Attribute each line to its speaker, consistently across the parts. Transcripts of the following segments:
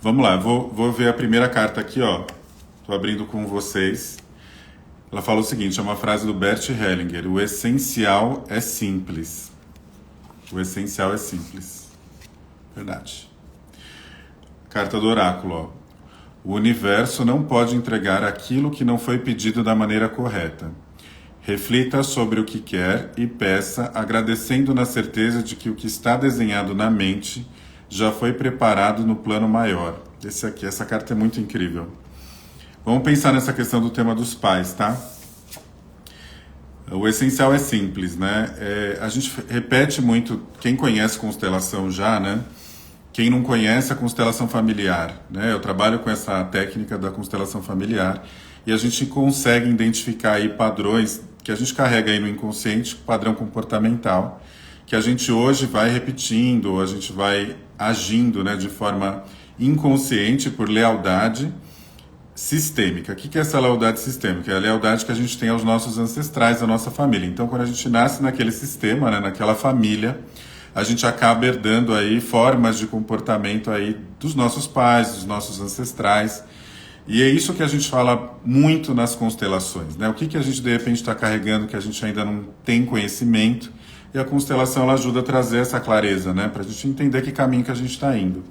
Speaker 1: Vamos lá, vou ver a primeira carta aqui, ó. Tô abrindo com vocês. Ela fala o seguinte, é uma frase do Bert Hellinger: o essencial é simples. O essencial é simples. Verdade. Carta do oráculo, ó. O universo não pode entregar aquilo que não foi pedido da maneira correta. Reflita sobre o que quer e peça, agradecendo na certeza de que o que está desenhado na mente já foi preparado no plano maior. Essa carta é muito incrível. Vamos pensar nessa questão do tema dos pais, tá? O essencial é simples, né? A gente repete muito, quem conhece constelação já, né? Quem não conhece a constelação familiar, né? Eu trabalho com essa técnica da constelação familiar e a gente consegue identificar aí padrões que a gente carrega aí no inconsciente, padrão comportamental, que a gente hoje vai repetindo, a gente vai agindo, né, de forma inconsciente por lealdade sistêmica. O que é essa lealdade sistêmica? É a lealdade que a gente tem aos nossos ancestrais, à nossa família. Então, quando a gente nasce naquele sistema, né, naquela família, a gente acaba herdando aí formas de comportamento aí dos nossos pais, dos nossos ancestrais. E é isso que a gente fala muito nas constelações, né? O que a gente de repente está carregando que a gente ainda não tem conhecimento, e a constelação ela ajuda a trazer essa clareza, né? Para a gente entender que caminho que a gente está indo.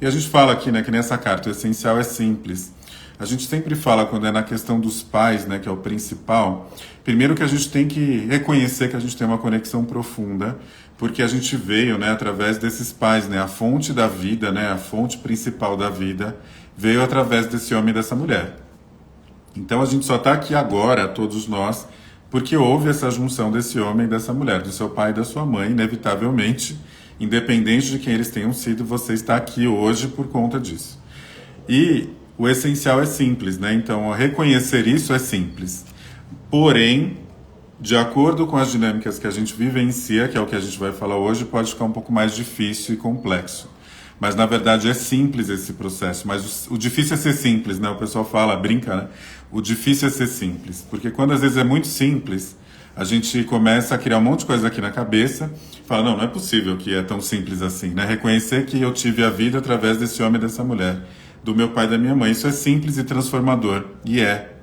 Speaker 1: E a gente fala aqui, né, que nessa carta o essencial é simples. A gente sempre fala quando é na questão dos pais, né, que é o principal, primeiro que a gente tem que reconhecer que a gente tem uma conexão profunda, porque a gente veio, né, através desses pais, né, a fonte da vida, né, a fonte principal da vida, veio através desse homem e dessa mulher. Então a gente só está aqui agora, todos nós, porque houve essa junção desse homem e dessa mulher, do seu pai e da sua mãe, inevitavelmente, independente de quem eles tenham sido, você está aqui hoje por conta disso. E o essencial é simples, né? Então reconhecer isso é simples. Porém, de acordo com as dinâmicas que a gente vivencia, que é o que a gente vai falar hoje, pode ficar um pouco mais difícil e complexo. Mas, na verdade, é simples esse processo. Mas o difícil é ser simples, né? O pessoal fala, brinca, né? O difícil é ser simples. Porque quando, às vezes, é muito simples, a gente começa a criar um monte de coisa aqui na cabeça. Fala, não é possível que é tão simples assim, né? Reconhecer que eu tive a vida através desse homem e dessa mulher, do meu pai e da minha mãe. Isso é simples e transformador. E é.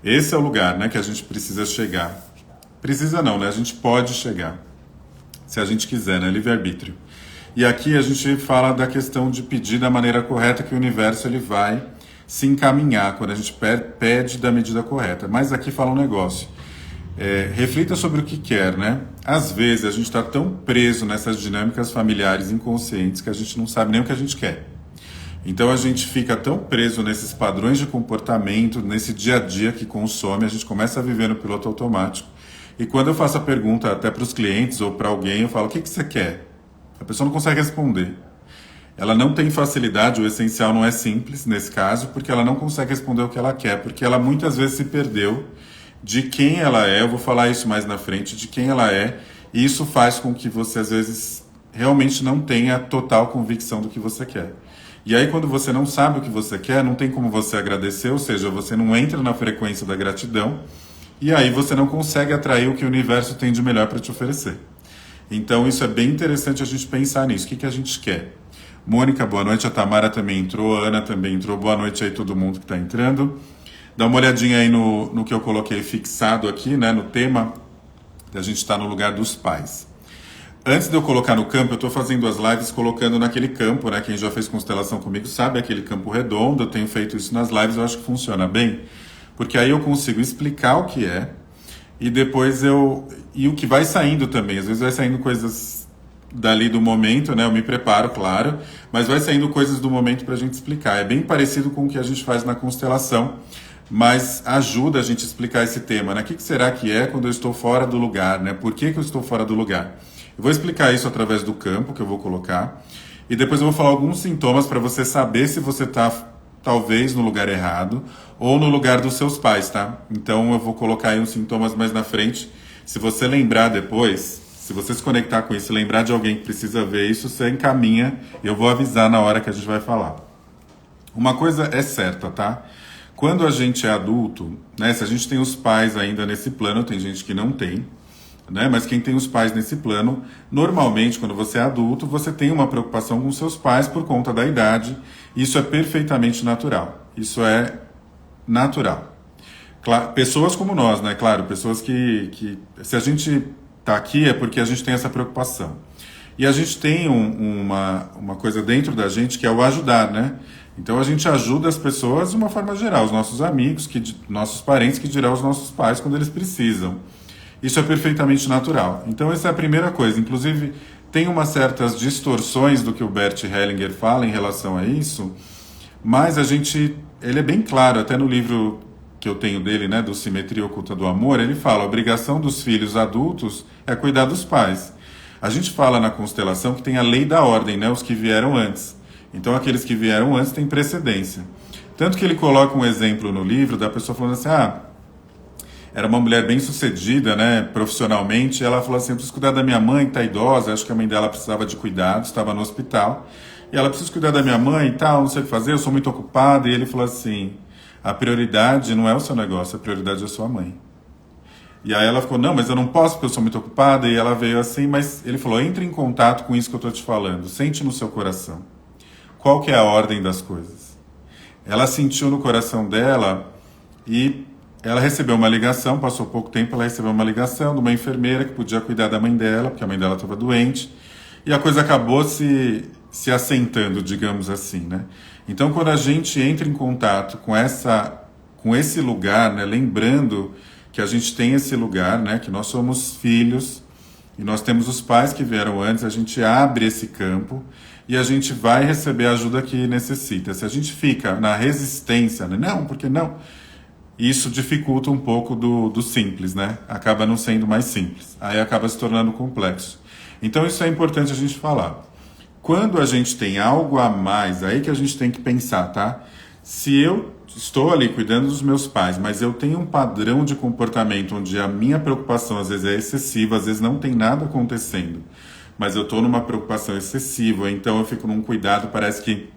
Speaker 1: Esse é o lugar, né, que a gente precisa chegar. Precisa não, né? A gente pode chegar. Se a gente quiser, né? Livre-arbítrio. E aqui a gente fala da questão de pedir da maneira correta, que o universo ele vai se encaminhar quando a gente pede da medida correta. Mas aqui fala um negócio. Reflita sobre o que quer, né? Às vezes a gente está tão preso nessas dinâmicas familiares inconscientes que a gente não sabe nem o que a gente quer. Então a gente fica tão preso nesses padrões de comportamento, nesse dia a dia que consome, a gente começa a viver no piloto automático. E quando eu faço a pergunta até para os clientes ou para alguém, eu falo, o que você quer? A pessoa não consegue responder. Ela não tem facilidade, o essencial não é simples nesse caso, porque ela não consegue responder o que ela quer, porque ela muitas vezes se perdeu de quem ela é, eu vou falar isso mais na frente, de quem ela é, e isso faz com que você às vezes realmente não tenha total convicção do que você quer. E aí quando você não sabe o que você quer, não tem como você agradecer, ou seja, você não entra na frequência da gratidão, e aí você não consegue atrair o que o universo tem de melhor para te oferecer. Então isso é bem interessante a gente pensar nisso. O que a gente quer? Mônica, boa noite. A Tamara também entrou, a Ana também entrou. Boa noite aí todo mundo que está entrando. Dá uma olhadinha aí no que eu coloquei fixado aqui, né, no tema. A gente está no lugar dos pais. Antes de eu colocar no campo, eu estou fazendo as lives colocando naquele campo, né? Quem já fez constelação comigo sabe, aquele campo redondo. Eu tenho feito isso nas lives, eu acho que funciona bem. Porque aí eu consigo explicar o que é. E depois e o que vai saindo também. Às vezes vai saindo coisas dali do momento, né? Eu me preparo, claro. Mas vai saindo coisas do momento para a gente explicar. É bem parecido com o que a gente faz na constelação. Mas ajuda a gente a explicar esse tema, né? O que será que é quando eu estou fora do lugar, né? Por que eu estou fora do lugar? Eu vou explicar isso através do campo que eu vou colocar. E depois eu vou falar alguns sintomas para você saber se você está talvez no lugar errado ou no lugar dos seus pais, tá? Então eu vou colocar aí uns sintomas mais na frente. Se você lembrar depois, se você se conectar com isso, lembrar de alguém que precisa ver isso, você encaminha e eu vou avisar na hora que a gente vai falar. Uma coisa é certa, tá? Quando a gente é adulto, né, se a gente tem os pais ainda nesse plano, tem gente que não tem, né? Mas quem tem os pais nesse plano, normalmente quando você é adulto, você tem uma preocupação com seus pais por conta da idade Isso é perfeitamente natural. Isso é natural. Claro, pessoas como nós, né? Claro, pessoas que se a gente está aqui é porque a gente tem essa preocupação. E a gente tem uma coisa dentro da gente que é o ajudar, né? Então a gente ajuda as pessoas de uma forma geral, os nossos amigos, nossos parentes, que dirão os nossos pais quando eles precisam. Isso é perfeitamente natural. Então essa é a primeira coisa. Inclusive, tem umas certas distorções do que o Bert Hellinger fala em relação a isso, mas ele é bem claro, até no livro que eu tenho dele, né, do Simetria Oculta do Amor, ele fala: a obrigação dos filhos adultos é cuidar dos pais. A gente fala na constelação que tem a lei da ordem, né, os que vieram antes. Então aqueles que vieram antes têm precedência. Tanto que ele coloca um exemplo no livro da pessoa falando assim: era uma mulher bem sucedida, né, profissionalmente, e ela falou assim: eu preciso cuidar da minha mãe, que está idosa, acho que a mãe dela precisava de cuidados, estava no hospital, e ela precisa cuidar da minha mãe e tal, não sei o que fazer, eu sou muito ocupada. E ele falou assim: a prioridade não é o seu negócio, a prioridade é a sua mãe. E aí ela ficou: não, mas eu não posso porque eu sou muito ocupada. E ela veio assim, mas ele falou: entre em contato com isso que eu estou te falando, sente no seu coração. Qual que é a ordem das coisas? Ela sentiu no coração dela e ela recebeu uma ligação, passou pouco tempo, ela recebeu uma ligação de uma enfermeira que podia cuidar da mãe dela, porque a mãe dela estava doente, e a coisa acabou se assentando, digamos assim, né? Então, quando a gente entra em contato com esse lugar, né, lembrando que a gente tem esse lugar, né, que nós somos filhos, e nós temos os pais que vieram antes, a gente abre esse campo, e a gente vai receber a ajuda que necessita. Se a gente fica na resistência, né, não, porque não... Isso dificulta um pouco do simples, né? Acaba não sendo mais simples. Aí acaba se tornando complexo. Então isso é importante a gente falar. Quando a gente tem algo a mais, aí que a gente tem que pensar, tá? Se eu estou ali cuidando dos meus pais, mas eu tenho um padrão de comportamento onde a minha preocupação às vezes é excessiva, às vezes não tem nada acontecendo, mas eu estou numa preocupação excessiva, então eu fico num cuidado, parece que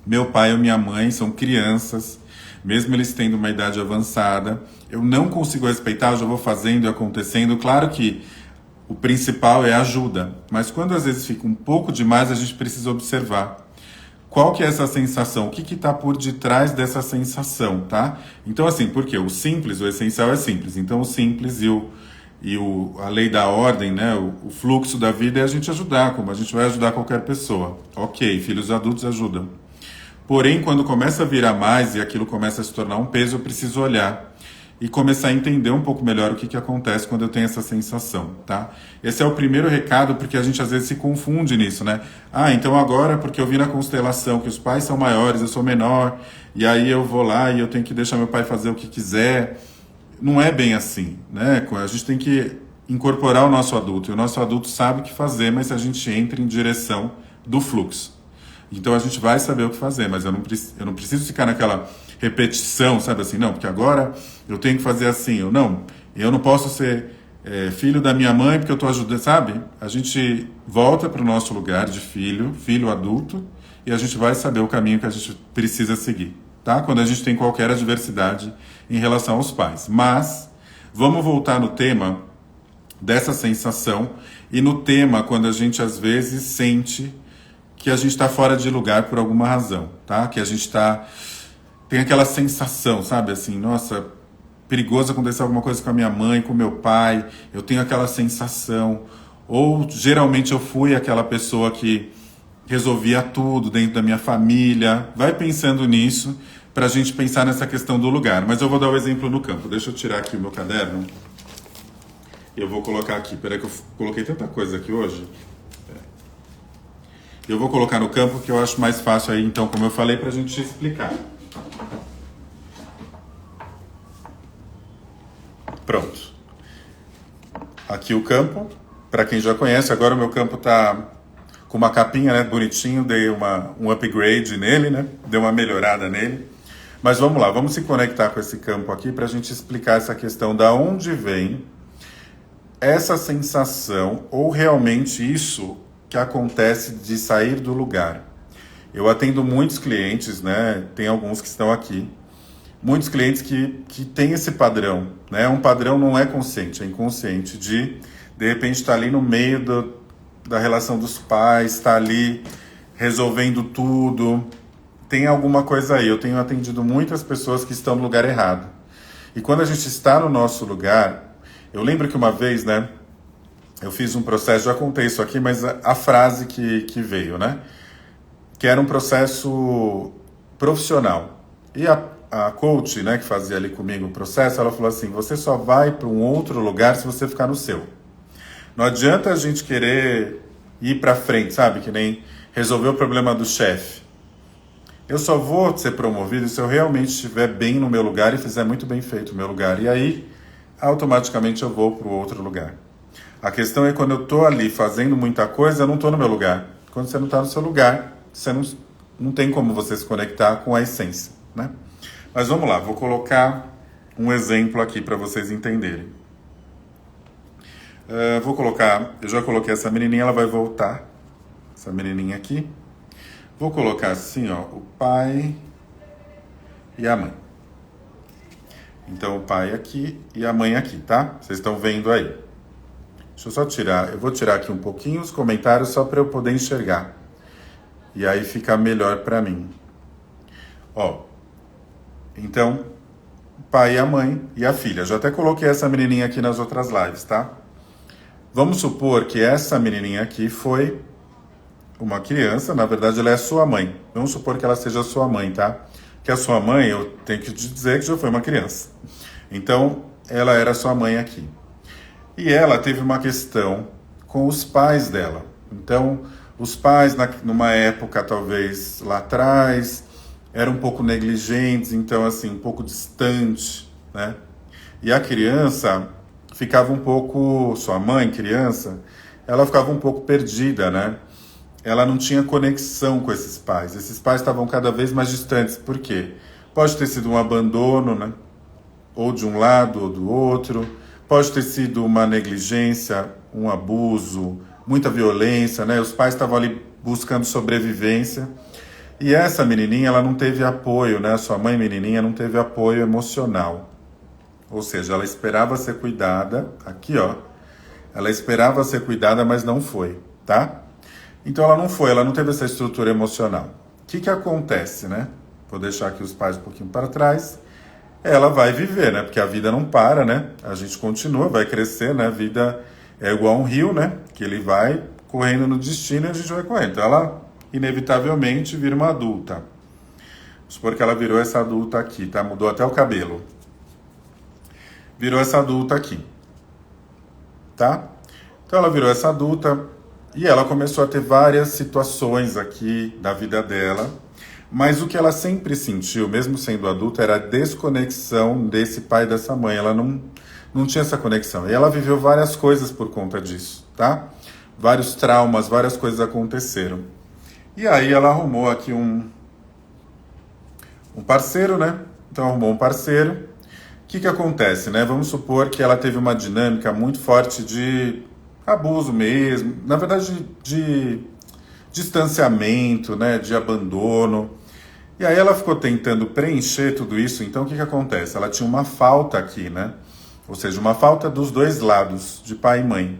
Speaker 1: meu pai ou minha mãe são crianças, mesmo eles tendo uma idade avançada, eu não consigo respeitar, eu já vou fazendo e acontecendo. Claro que o principal é a ajuda, mas quando às vezes fica um pouco demais, a gente precisa observar. Qual que é essa sensação? O que está por detrás dessa sensação, tá? Então assim, porque o simples, o essencial é simples. Então o simples a lei da ordem, né, o fluxo da vida é a gente ajudar, como a gente vai ajudar qualquer pessoa. Ok, filhos adultos ajudam. Porém, quando começa a virar mais e aquilo começa a se tornar um peso, eu preciso olhar e começar a entender um pouco melhor o que acontece quando eu tenho essa sensação, tá? Esse é o primeiro recado, porque a gente às vezes se confunde nisso, né? Então agora, porque eu vi na constelação que os pais são maiores, eu sou menor, e aí eu vou lá e eu tenho que deixar meu pai fazer o que quiser. Não é bem assim, né? A gente tem que incorporar o nosso adulto, e o nosso adulto sabe o que fazer, mas a gente entra em direção do fluxo. Então a gente vai saber o que fazer, mas eu não preciso ficar naquela repetição, sabe assim, não, porque agora eu tenho que fazer assim, eu não posso ser filho da minha mãe porque eu estou ajudando, sabe? A gente volta para o nosso lugar de filho adulto, e a gente vai saber o caminho que a gente precisa seguir, tá? Quando a gente tem qualquer adversidade em relação aos pais. Mas vamos voltar no tema dessa sensação e no tema quando a gente às vezes sente que a gente está fora de lugar por alguma razão, tá? Que a gente tem aquela sensação, sabe, assim, nossa, perigoso acontecer alguma coisa com a minha mãe, com o meu pai, eu tenho aquela sensação. Ou geralmente eu fui aquela pessoa que resolvia tudo dentro da minha família. Vai pensando nisso para a gente pensar nessa questão do lugar. Mas eu vou dar o exemplo no campo. Deixa eu tirar aqui o meu caderno. Eu vou colocar aqui. Peraí que eu coloquei tanta coisa aqui hoje. Eu vou colocar no campo que eu acho mais fácil aí, então, como eu falei, para a gente explicar. Pronto. Aqui o campo, para quem já conhece, agora o meu campo está com uma capinha, né, bonitinho, dei um upgrade nele, né, dei uma melhorada nele. Mas vamos lá, vamos se conectar com esse campo aqui para a gente explicar essa questão da onde vem essa sensação, ou realmente isso que acontece de sair do lugar. Eu atendo muitos clientes, né? Tem alguns que estão aqui. Muitos clientes que têm esse padrão, né? Um padrão não é consciente, é inconsciente de repente estar ali no meio da relação dos pais, estar ali resolvendo tudo, tem alguma coisa aí. Eu tenho atendido muitas pessoas que estão no lugar errado. E quando a gente está no nosso lugar, eu lembro que uma vez, né, eu fiz um processo, já contei isso aqui, mas a frase que veio, né, que era um processo profissional. E a coach, né, que fazia ali comigo o processo, ela falou assim, você só vai para um outro lugar se você ficar no seu. Não adianta a gente querer ir para frente, sabe, que nem resolver o problema do chefe. Eu só vou ser promovido se eu realmente estiver bem no meu lugar e fizer muito bem feito o meu lugar. E aí, automaticamente eu vou para o outro lugar. A questão é quando eu estou ali fazendo muita coisa, eu não estou no meu lugar. Quando você não está no seu lugar, você não tem como você se conectar com a essência, né? Mas vamos lá, vou colocar um exemplo aqui para vocês entenderem. Eu já coloquei essa menininha, ela vai voltar. Essa menininha aqui. Vou colocar assim, ó, o pai e a mãe. Então, o pai aqui e a mãe aqui, tá? Vocês estão vendo aí. Deixa eu só tirar, eu vou tirar aqui um pouquinho os comentários só para eu poder enxergar. E aí fica melhor para mim. Ó, então, o pai e a mãe e a filha. Já até coloquei essa menininha aqui nas outras lives, tá? Vamos supor que essa menininha aqui foi uma criança, na verdade ela é sua mãe. Vamos supor que ela seja sua mãe, tá? Que a sua mãe, eu tenho que te dizer que já foi uma criança. Então, ela era sua mãe aqui. E ela teve uma questão com os pais dela. Então, os pais, numa época talvez lá atrás, eram um pouco negligentes, então assim, um pouco distante, né? E a criança ficava um pouco, sua mãe, criança, ela ficava um pouco perdida, né? Ela não tinha conexão com esses pais. Esses pais estavam cada vez mais distantes. Por quê? Pode ter sido um abandono, né? Ou de um lado ou do outro. Pode ter sido uma negligência, um abuso, muita violência, né? Os pais estavam ali buscando sobrevivência. E essa menininha, ela não teve apoio, né? A sua mãe menininha não teve apoio emocional. Ou seja, ela esperava ser cuidada. Aqui, ó. Ela esperava ser cuidada, mas não foi, tá? Então ela não foi, ela não teve essa estrutura emocional. O que acontece, né? Vou deixar aqui os pais um pouquinho para trás. Ela vai viver, né? Porque a vida não para, né? A gente continua, vai crescer, né? A vida é igual a um rio, né? Que ele vai correndo no destino e a gente vai correndo. Então ela, inevitavelmente, vira uma adulta. Vamos supor que ela virou essa adulta aqui, tá? Mudou até o cabelo. Virou essa adulta aqui. Tá? Então ela virou essa adulta. E ela começou a ter várias situações aqui da vida dela, mas o que ela sempre sentiu, mesmo sendo adulta, era a desconexão desse pai e dessa mãe. Ela não tinha essa conexão. E ela viveu várias coisas por conta disso, tá? Vários traumas, várias coisas aconteceram. E aí ela arrumou aqui um parceiro, né? Então arrumou um parceiro. O que acontece, né? Vamos supor que ela teve uma dinâmica muito forte de abuso mesmo, na verdade de distanciamento, né, de abandono. E aí ela ficou tentando preencher tudo isso, então o que acontece? Ela tinha uma falta aqui, né? Ou seja, uma falta dos dois lados, de pai e mãe.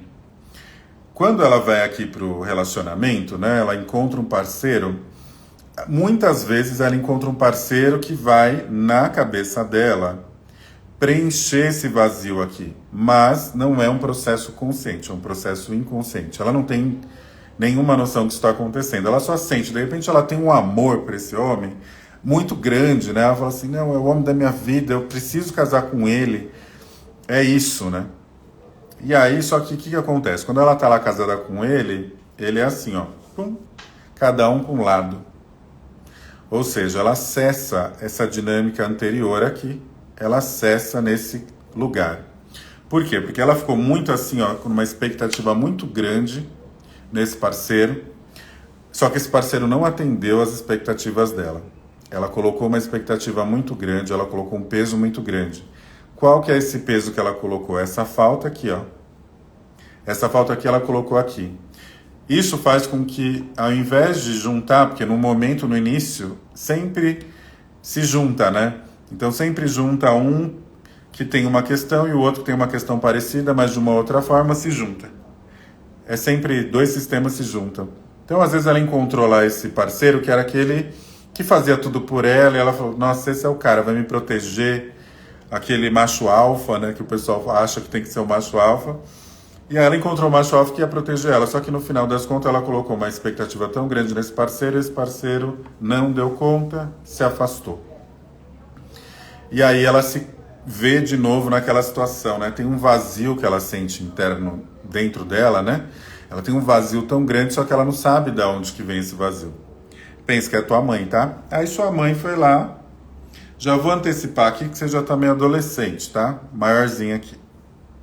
Speaker 1: Quando ela vai aqui pro relacionamento, né, ela encontra um parceiro, muitas vezes ela encontra um parceiro que vai, na cabeça dela, preencher esse vazio aqui, mas não é um processo consciente, é um processo inconsciente. Ela não tem nenhuma noção do que está acontecendo, ela só sente, de repente ela tem um amor por esse homem muito grande, né? Ela fala assim, não, é o homem da minha vida, eu preciso casar com ele, é isso, né? E aí, só que o que acontece? Quando ela tá lá casada com ele, ele é assim, ó, pum, cada um para um lado. Ou seja, ela acessa essa dinâmica anterior aqui, ela acessa nesse lugar. Por quê? Porque ela ficou muito assim, ó, com uma expectativa muito grande nesse parceiro, só que esse parceiro não atendeu às expectativas dela. Ela colocou uma expectativa muito grande, ela colocou um peso muito grande. Qual que é esse peso que ela colocou? Essa falta aqui, ó. Essa falta aqui ela colocou aqui. Isso faz com que, ao invés de juntar, porque no momento, no início, sempre se junta, né? Então sempre junta um que tem uma questão e o outro que tem uma questão parecida, mas de uma outra forma se junta. É sempre dois sistemas se juntam. Então às vezes ela encontrou lá esse parceiro que era aquele que fazia tudo por ela, e ela falou, nossa, esse é o cara, vai me proteger, aquele macho alfa, né, que o pessoal acha que tem que ser o macho alfa. E aí ela encontrou o macho alfa que ia proteger ela, só que no final das contas ela colocou uma expectativa tão grande nesse parceiro, esse parceiro não deu conta, se afastou. E aí ela se vê de novo naquela situação, né? Tem um vazio que ela sente interno dentro dela, né? Ela tem um vazio tão grande, só que ela não sabe de onde que vem esse vazio. Pensa que é tua mãe, tá? Aí sua mãe foi lá, já vou antecipar aqui que você já tá meio adolescente, tá? Maiorzinha aqui,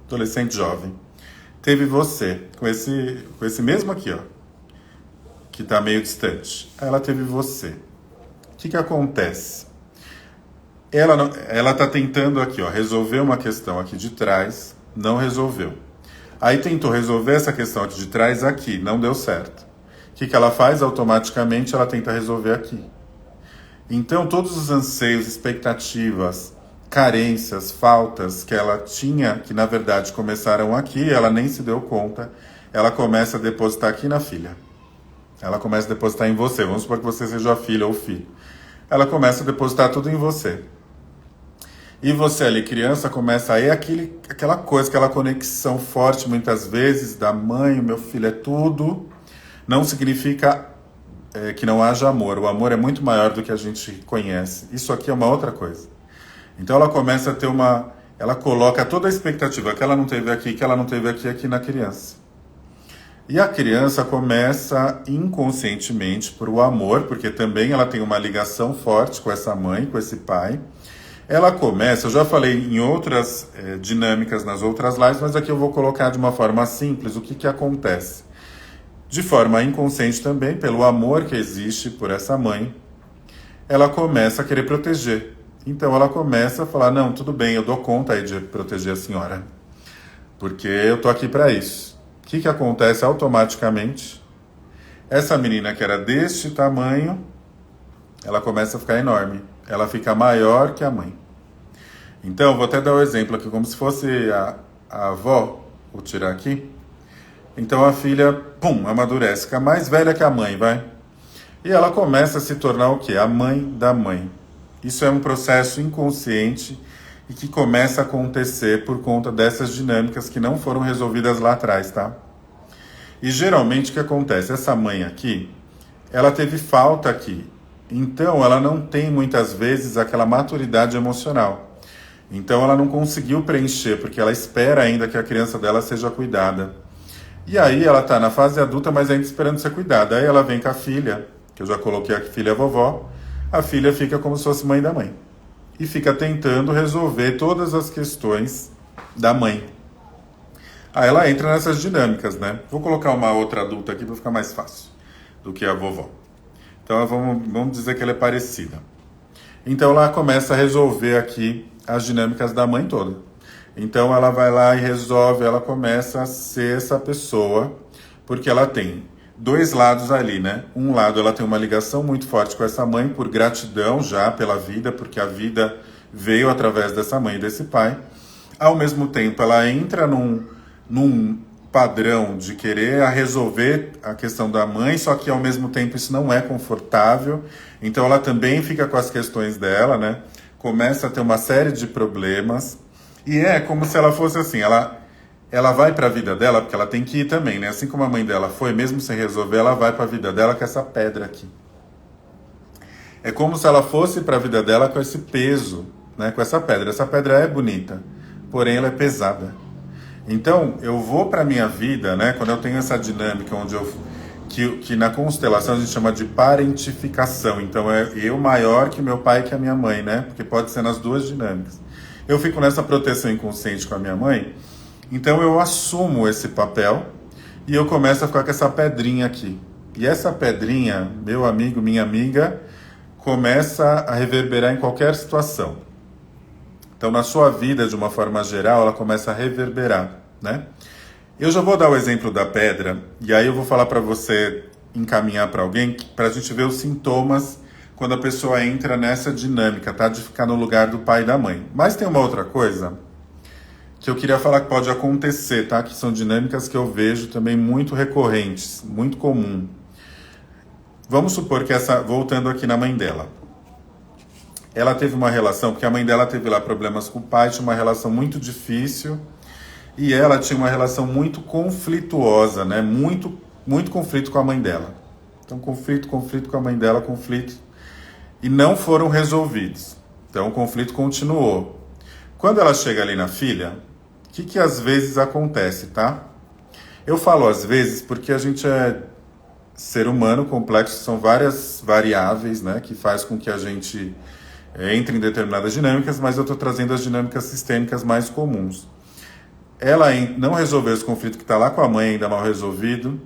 Speaker 1: adolescente jovem. Teve você, com esse mesmo aqui, ó, que tá meio distante. Aí ela teve você. O que acontece? Ela tá tentando aqui, ó, resolver uma questão aqui de trás, não resolveu. Aí tentou resolver essa questão aqui de trás aqui, não deu certo. O que ela faz? Automaticamente ela tenta resolver aqui. Então todos os anseios, expectativas, carências, faltas que ela tinha, que na verdade começaram aqui, ela nem se deu conta, ela começa a depositar aqui na filha. Ela começa a depositar em você. Vamos supor que você seja a filha ou filho. Ela começa a depositar tudo em você. E você ali, criança, começa aí aquela coisa, aquela conexão forte, muitas vezes, da mãe, o meu filho é tudo. Não significa que não haja amor. O amor é muito maior do que a gente conhece. Isso aqui é uma outra coisa. Então ela começa a ter ela coloca toda a expectativa que ela não teve aqui na criança. E a criança começa inconscientemente por o amor, porque também ela tem uma ligação forte com essa mãe, com esse pai. Ela começa, eu já falei em outras dinâmicas nas outras lives, mas aqui eu vou colocar de uma forma simples o que acontece. De forma inconsciente também, pelo amor que existe por essa mãe, ela começa a querer proteger. Então ela começa a falar, não, tudo bem, eu dou conta aí de proteger a senhora, porque eu tô aqui para isso. O que acontece automaticamente? Essa menina que era deste tamanho, ela começa a ficar enorme. Ela fica maior que a mãe. Então, vou até dar um exemplo aqui, como se fosse a avó, vou tirar aqui. Então a filha, pum, amadurece, fica mais velha que a mãe, vai. E ela começa a se tornar o quê? A mãe da mãe. Isso é um processo inconsciente e que começa a acontecer por conta dessas dinâmicas que não foram resolvidas lá atrás, tá? E geralmente o que acontece? Essa mãe aqui, ela teve falta aqui. Então ela não tem muitas vezes aquela maturidade emocional. Então ela não conseguiu preencher, porque ela espera ainda que a criança dela seja cuidada. E aí ela está na fase adulta, mas ainda esperando ser cuidada. Aí ela vem com a filha, que eu já coloquei aqui, filha vovó. A filha fica como se fosse mãe da mãe. E fica tentando resolver todas as questões da mãe. Aí ela entra nessas dinâmicas, né? Vou colocar uma outra adulta aqui para ficar mais fácil do que a vovó. Então vamos dizer que ela é parecida. Então ela começa a resolver aqui as dinâmicas da mãe toda. Então ela vai lá e resolve, ela começa a ser essa pessoa, porque ela tem dois lados ali, né? Um lado ela tem uma ligação muito forte com essa mãe, por gratidão já pela vida, porque a vida veio através dessa mãe e desse pai. Ao mesmo tempo ela entra num padrão de querer resolver a questão da mãe, só que ao mesmo tempo isso não é confortável. Então ela também fica com as questões dela, né? Começa a ter uma série de problemas. E é como se ela fosse assim, ela vai para a vida dela, porque ela tem que ir também, né? Assim como a mãe dela foi, mesmo sem resolver, ela vai para a vida dela com essa pedra aqui. É como se ela fosse para a vida dela com esse peso, né? Com essa pedra. Essa pedra é bonita, porém ela é pesada. Então, eu vou para a minha vida, né? Quando eu tenho essa dinâmica onde que na constelação a gente chama de parentificação. Então, é eu maior que meu pai e que a minha mãe, né? Porque pode ser nas duas dinâmicas. Eu fico nessa proteção inconsciente com a minha mãe, então eu assumo esse papel e eu começo a ficar com essa pedrinha aqui. E essa pedrinha, meu amigo, minha amiga, começa a reverberar em qualquer situação. Então, na sua vida, de uma forma geral, ela começa a reverberar, né? Eu já vou dar o exemplo da pedra, e aí eu vou falar para você encaminhar para alguém, para a gente ver os sintomas quando a pessoa entra nessa dinâmica, tá? De ficar no lugar do pai e da mãe. Mas tem uma outra coisa que eu queria falar que pode acontecer, tá? Que são dinâmicas que eu vejo também muito recorrentes, muito comum. Vamos supor que voltando aqui na mãe dela, ela teve uma relação, porque a mãe dela teve lá problemas com o pai, tinha uma relação muito difícil, e ela tinha uma relação muito conflituosa, né? Muito conflito com a mãe dela. Então, conflito com a mãe dela, conflito, e não foram resolvidos. Então, o conflito continuou. Quando ela chega ali na filha, o que às vezes acontece, tá? Eu falo às vezes porque a gente é ser humano complexo, são várias variáveis, né, que faz com que a gente entre em determinadas dinâmicas, mas eu estou trazendo as dinâmicas sistêmicas mais comuns. Ela não resolveu esse conflito que está lá com a mãe ainda mal resolvido,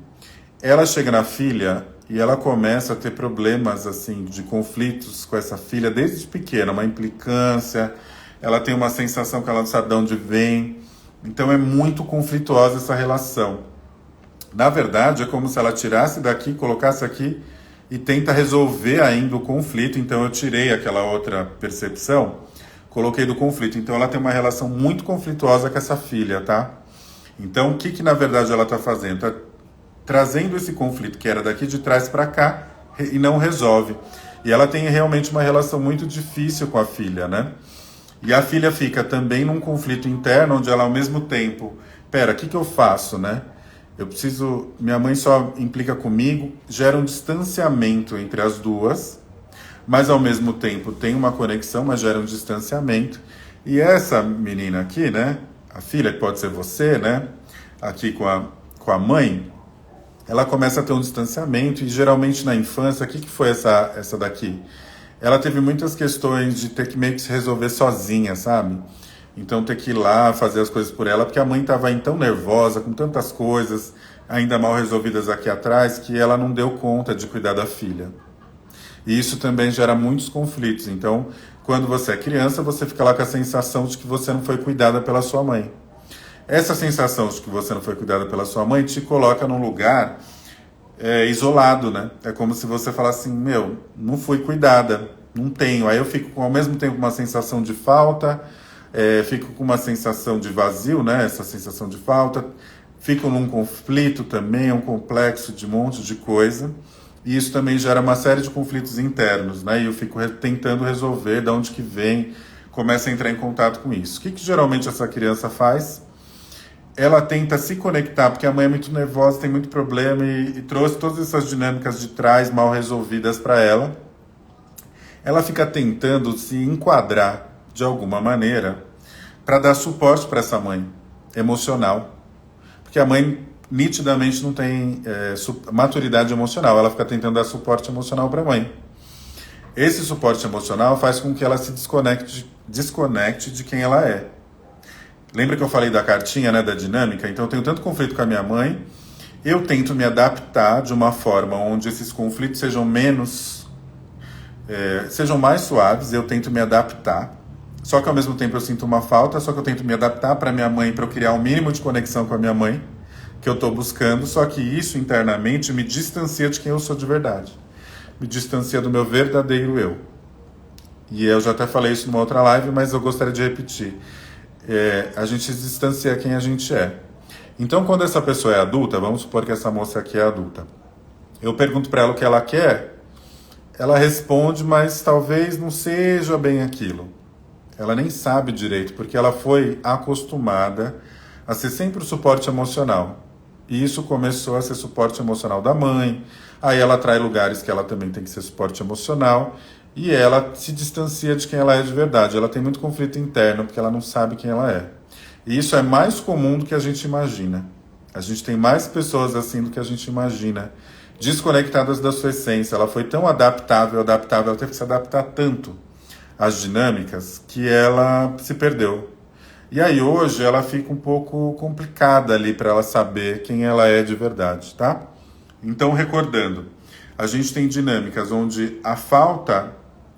Speaker 1: ela chega na filha e ela começa a ter problemas assim de conflitos com essa filha desde pequena, uma implicância, ela tem uma sensação que ela não sabe de onde vem, então é muito conflituosa essa relação. Na verdade, é como se ela tirasse daqui, colocasse aqui e tenta resolver ainda o conflito. Então eu tirei aquela outra percepção, coloquei do conflito. Então ela tem uma relação muito conflituosa com essa filha, tá? Então o que na verdade ela está fazendo? Está trazendo esse conflito que era daqui de trás para cá e não resolve. E ela tem realmente uma relação muito difícil com a filha, né? E a filha fica também num conflito interno, onde ela ao mesmo tempo, o que eu faço, né? Eu preciso, minha mãe só implica comigo, gera um distanciamento entre as duas, mas ao mesmo tempo tem uma conexão, mas gera um distanciamento. E essa menina aqui, né, a filha, que pode ser você, né, aqui com a mãe, ela começa a ter um distanciamento e geralmente na infância, o que foi essa daqui? Ela teve muitas questões de ter que meio que se resolver sozinha, sabe? Então ter que ir lá fazer as coisas por ela, porque a mãe estava aí tão nervosa, com tantas coisas ainda mal resolvidas aqui atrás, que ela não deu conta de cuidar da filha. E isso também gera muitos conflitos. Então, quando você é criança, você fica lá com a sensação de que você não foi cuidada pela sua mãe. Essa sensação de que você não foi cuidada pela sua mãe te coloca num lugar isolado, né? É como se você falasse assim, não fui cuidada, não tenho. Aí eu fico ao mesmo tempo com uma sensação de falta, fico com uma sensação de vazio, né? Essa sensação de falta. Fico num conflito também, um complexo de um monte de coisa. E isso também gera uma série de conflitos internos, né? E eu fico tentando resolver de onde que vem, começa a entrar em contato com isso. O que geralmente essa criança faz? Ela tenta se conectar, porque a mãe é muito nervosa, tem muito problema e trouxe todas essas dinâmicas de trás mal resolvidas para ela. Ela fica tentando se enquadrar de alguma maneira para dar suporte para essa mãe emocional, porque a mãe nitidamente não tem maturidade emocional, ela fica tentando dar suporte emocional para a mãe. Esse suporte emocional faz com que ela se desconecte de quem ela é. Lembra que eu falei da cartinha, né, da dinâmica? Então eu tenho tanto conflito com a minha mãe, eu tento me adaptar de uma forma onde esses conflitos sejam mais suaves, eu tento me adaptar. Só que ao mesmo tempo eu sinto uma falta, só que eu tento me adaptar para minha mãe, para eu criar um mínimo de conexão com a minha mãe, que eu estou buscando, só que isso internamente me distancia de quem eu sou de verdade. Me distancia do meu verdadeiro eu. E eu já até falei isso numa outra live, mas eu gostaria de repetir. A gente se distancia quem a gente é. Então quando essa pessoa é adulta, vamos supor que essa moça aqui é adulta, eu pergunto para ela o que ela quer, ela responde, mas talvez não seja bem aquilo. Ela nem sabe direito, porque ela foi acostumada a ser sempre o suporte emocional. E isso começou a ser suporte emocional da mãe, aí ela atrai lugares que ela também tem que ser suporte emocional, e ela se distancia de quem ela é de verdade. Ela tem muito conflito interno, porque ela não sabe quem ela é. E isso é mais comum do que a gente imagina. A gente tem mais pessoas assim do que a gente imagina, desconectadas da sua essência. Ela foi tão adaptável, ela teve que se adaptar tanto às dinâmicas, que ela se perdeu. E aí hoje ela fica um pouco complicada ali para ela saber quem ela é de verdade, tá? Então, recordando, a gente tem dinâmicas onde a falta,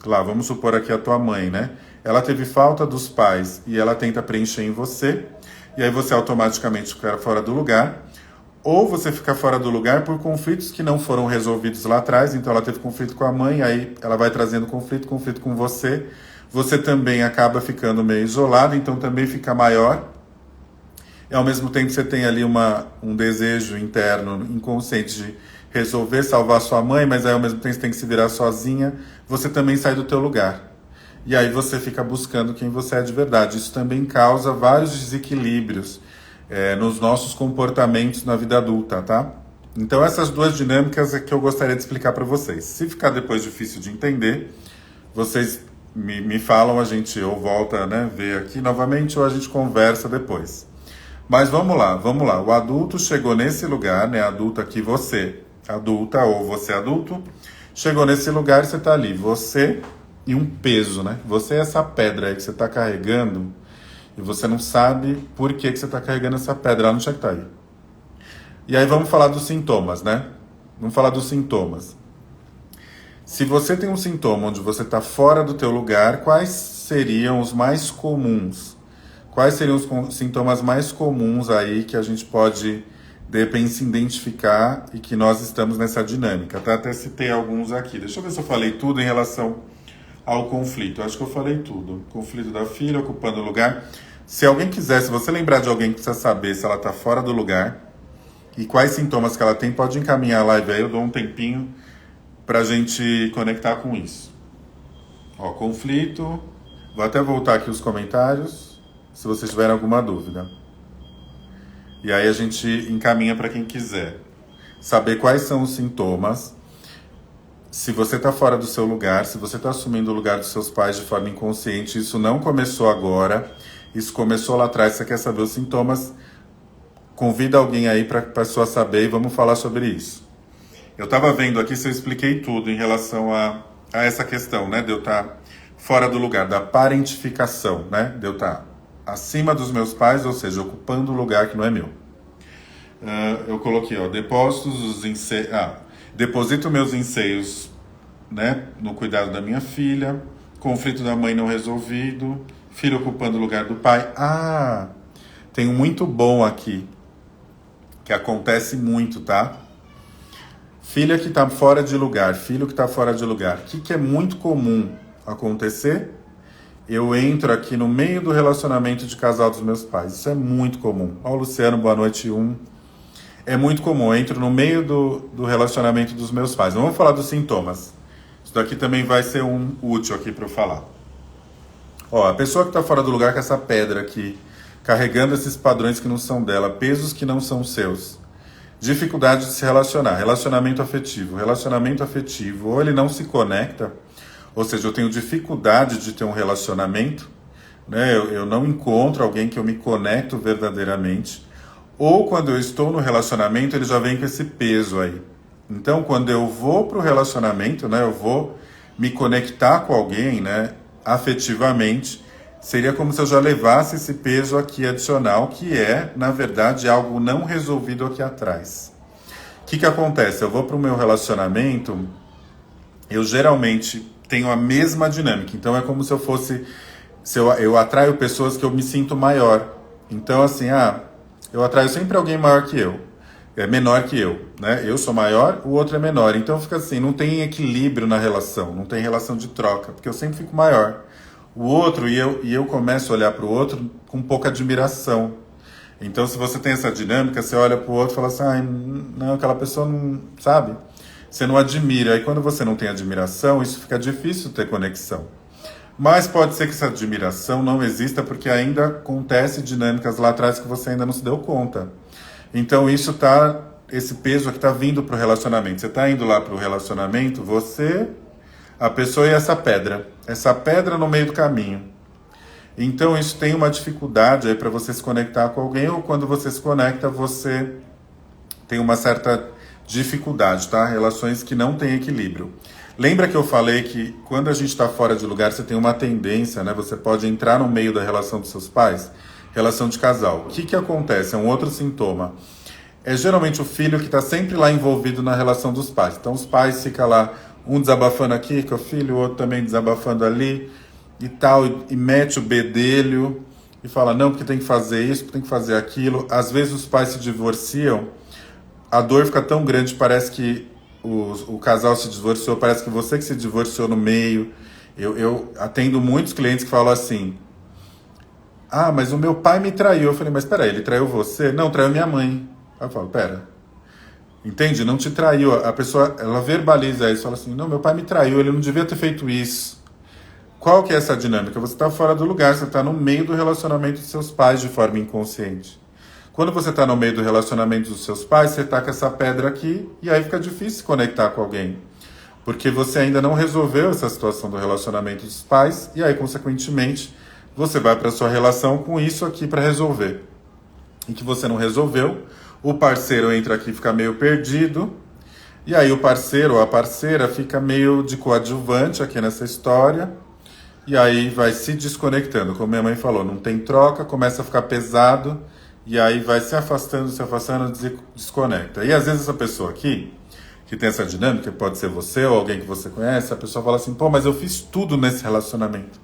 Speaker 1: lá, vamos supor aqui a tua mãe, né? Ela teve falta dos pais e ela tenta preencher em você, e aí você automaticamente fica fora do lugar, ou você fica fora do lugar por conflitos que não foram resolvidos lá atrás. Então ela teve conflito com a mãe, aí ela vai trazendo conflito com você. Você também acaba ficando meio isolado, então também fica maior. E ao mesmo tempo você tem ali um desejo interno, inconsciente de resolver salvar sua mãe, mas aí ao mesmo tempo você tem que se virar sozinha, você também sai do teu lugar. E aí você fica buscando quem você é de verdade. Isso também causa vários desequilíbrios nos nossos comportamentos na vida adulta, tá? Então essas duas dinâmicas é que eu gostaria de explicar para vocês. Se ficar depois difícil de entender, vocês me falam, a gente ou volta, né, ver aqui novamente ou a gente conversa depois. Mas vamos lá. O adulto chegou nesse lugar, né, adulto aqui, você, adulta ou você adulto, chegou nesse lugar e você tá ali, você e um peso, né? Você é essa pedra aí que você tá carregando e você não sabe por que você tá carregando essa pedra, ela não tinha que estar aí. E aí vamos falar dos sintomas, né? Vamos falar dos sintomas. Se você tem um sintoma onde você está fora do teu lugar, quais seriam os mais comuns? Quais seriam os sintomas mais comuns aí que a gente pode, de repente, se identificar e que nós estamos nessa dinâmica, tá? Até citei alguns aqui. Deixa eu ver se eu falei tudo em relação ao conflito. Acho que eu falei tudo. Conflito da filha, ocupando o lugar. Se alguém quiser, se você lembrar de alguém que precisa saber se ela está fora do lugar e quais sintomas que ela tem, pode encaminhar a live aí, eu dou um tempinho pra gente conectar com isso. Ó, conflito. Vou até voltar aqui os comentários, se vocês tiverem alguma dúvida. E aí a gente encaminha para quem quiser saber quais são os sintomas. Se você está fora do seu lugar, se você está assumindo o lugar dos seus pais de forma inconsciente, isso não começou agora, isso começou lá atrás, você quer saber os sintomas, convida alguém aí para a pessoa saber e vamos falar sobre isso. Eu estava vendo aqui se eu expliquei tudo em relação a essa questão, né, de eu estar fora do lugar, da parentificação, né, de eu estar acima dos meus pais, ou seja, ocupando o lugar que não é meu. Eu coloquei, ó, deposito meus anseios, né, no cuidado da minha filha, conflito da mãe não resolvido, filho ocupando o lugar do pai. Tem um muito bom aqui, que acontece muito, tá? Filha que está fora de lugar, filho que está fora de lugar. O que é muito comum acontecer? Eu entro aqui no meio do relacionamento de casal dos meus pais. Isso é muito comum. Ó, Luciano, boa noite, É muito comum, eu entro no meio do relacionamento dos meus pais. Vamos falar dos sintomas. Isso daqui também vai ser útil aqui para eu falar. Ó, a pessoa que está fora do lugar com essa pedra aqui, carregando esses padrões que não são dela, pesos que não são seus. Dificuldade de se relacionar, relacionamento afetivo. Relacionamento afetivo, ou ele não se conecta, ou seja, eu tenho dificuldade de ter um relacionamento, né? Eu não encontro alguém que eu me conecto verdadeiramente. Ou quando eu estou no relacionamento, ele já vem com esse peso aí. Então, quando eu vou para o relacionamento, né, eu vou me conectar com alguém, né, afetivamente, seria como se eu já levasse esse peso aqui adicional, que é, na verdade, algo não resolvido aqui atrás. O que acontece? Eu vou para o meu relacionamento, eu geralmente tenho a mesma dinâmica. Então, é como se eu fosse... eu atraio pessoas que eu me sinto maior. Então, assim, eu atraio sempre alguém maior que eu. É menor que eu, né? Eu sou maior, o outro é menor. Então fica assim, não tem equilíbrio na relação, não tem relação de troca, porque eu sempre fico maior. O outro, e eu começo a olhar para o outro com pouca admiração. Então se você tem essa dinâmica, você olha para o outro e fala assim, não, aquela pessoa não, sabe? Você não admira. E quando você não tem admiração, isso fica difícil ter conexão. Mas pode ser que essa admiração não exista porque ainda acontece dinâmicas lá atrás que você ainda não se deu conta. Então esse peso aqui está vindo para o relacionamento. Você está indo lá para o relacionamento, você, a pessoa e essa pedra no meio do caminho. Então isso tem uma dificuldade aí para você se conectar com alguém, ou quando você se conecta, você tem uma certa dificuldade, tá? Relações que não têm equilíbrio. Lembra que eu falei que quando a gente está fora de lugar, você tem uma tendência, né? Você pode entrar no meio da relação dos seus pais, relação de casal. O que acontece? É um outro sintoma. É geralmente o filho que está sempre lá envolvido na relação dos pais. Então os pais ficam lá, um desabafando aqui com o filho, o outro também desabafando ali e tal, e mete o bedelho e fala, não, porque tem que fazer isso, porque tem que fazer aquilo. Às vezes os pais se divorciam, a dor fica tão grande, parece que o casal se divorciou, parece que você que se divorciou no meio. Eu atendo muitos clientes que falam assim, mas o meu pai me traiu. Eu falei, mas peraí, ele traiu você? Não, traiu minha mãe. Aí eu falo, pera, Entende? Não te traiu. A pessoa, ela verbaliza isso, fala assim, não, meu pai me traiu, ele não devia ter feito isso. Qual que é essa dinâmica? Você está fora do lugar, você está no meio do relacionamento dos seus pais de forma inconsciente. Quando você está no meio do relacionamento dos seus pais, você está com essa pedra aqui e aí fica difícil se conectar com alguém. Porque você ainda não resolveu essa situação do relacionamento dos pais e aí, consequentemente, você vai para a sua relação com isso aqui para resolver. E que você não resolveu, o parceiro entra aqui e fica meio perdido, e aí o parceiro ou a parceira fica meio de coadjuvante aqui nessa história, e aí vai se desconectando. Como minha mãe falou, não tem troca, começa a ficar pesado, e aí vai se afastando, desconecta. E às vezes essa pessoa aqui, que tem essa dinâmica, pode ser você ou alguém que você conhece, a pessoa fala assim, pô, mas eu fiz tudo nesse relacionamento.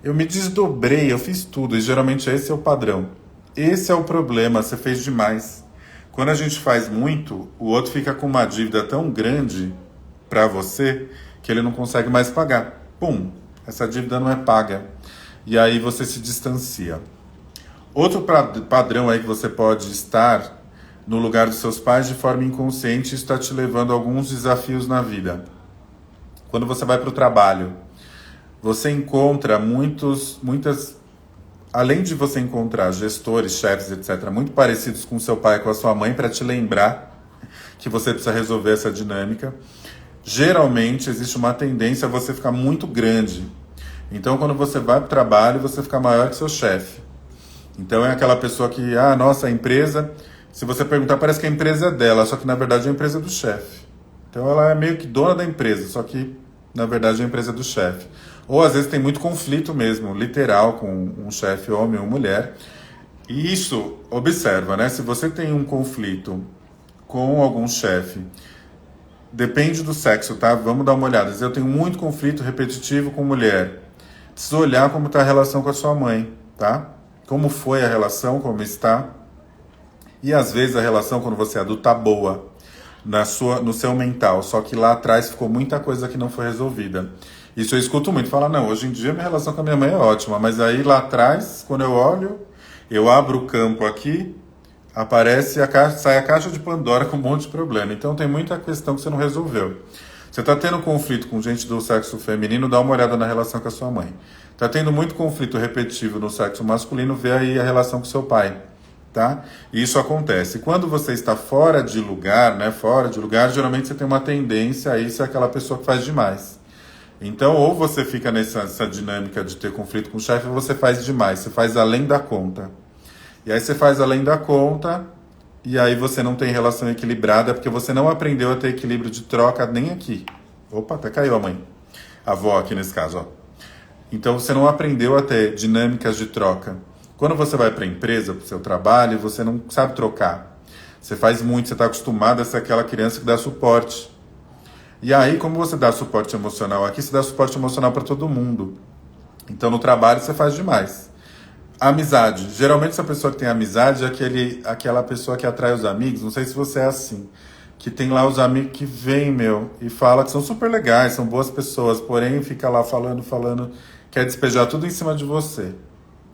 Speaker 1: Eu me desdobrei, eu fiz tudo, e geralmente esse é o padrão. Esse é o problema, você fez demais. Quando a gente faz muito, o outro fica com uma dívida tão grande para você que ele não consegue mais pagar. Pum, essa dívida não é paga. E aí você se distancia. Outro padrão aí que você pode estar no lugar dos seus pais de forma inconsciente, isso está te levando a alguns desafios na vida. Quando você vai para o trabalho, você encontra além de você encontrar gestores, chefes, etc., muito parecidos com seu pai e com a sua mãe, para te lembrar que você precisa resolver essa dinâmica, geralmente existe uma tendência a você ficar muito grande. Então, quando você vai para o trabalho, você fica maior que seu chefe. Então, é aquela pessoa que, nossa, a empresa, se você perguntar, parece que a empresa é dela, só que na verdade é a empresa do chefe. Então, ela é meio que dona da empresa, só que na verdade é a empresa do chefe. Ou às vezes tem muito conflito mesmo, literal, com um chefe homem ou mulher. E isso, observa, né? Se você tem um conflito com algum chefe, depende do sexo, tá? Vamos dar uma olhada. Eu tenho muito conflito repetitivo com mulher. Precisa olhar como está a relação com a sua mãe, tá? Como foi a relação, como está. E às vezes a relação, quando você é adulto, tá boa no seu mental. Só que lá atrás ficou muita coisa que não foi resolvida. Isso eu escuto muito, falar, não, hoje em dia minha relação com a minha mãe é ótima, mas aí lá atrás, quando eu olho, eu abro o campo aqui, sai a caixa de Pandora com um monte de problema. Então tem muita questão que você não resolveu. Você está tendo conflito com gente do sexo feminino, dá uma olhada na relação com a sua mãe. Está tendo muito conflito repetitivo no sexo masculino, vê aí a relação com seu pai. Tá? E isso acontece. Quando você está fora de lugar, geralmente você tem uma tendência a isso, é aquela pessoa que faz demais. Então, ou você fica nessa dinâmica de ter conflito com o chefe, ou você faz demais, você faz além da conta. E aí você faz além da conta, e aí você não tem relação equilibrada, porque você não aprendeu a ter equilíbrio de troca nem aqui. Opa, até caiu a mãe. A avó aqui nesse caso, ó. Então, você não aprendeu a ter dinâmicas de troca. Quando você vai para a empresa, para o seu trabalho, você não sabe trocar. Você faz muito, você está acostumado a ser aquela criança que dá suporte. E aí, como você dá suporte emocional aqui, você dá suporte emocional para todo mundo. Então, no trabalho, você faz demais. Amizade. Geralmente, essa pessoa que tem amizade é aquela pessoa que atrai os amigos. Não sei se você é assim. Que tem lá os amigos que vêm, e fala que são super legais, são boas pessoas. Porém, fica lá falando, quer despejar tudo em cima de você.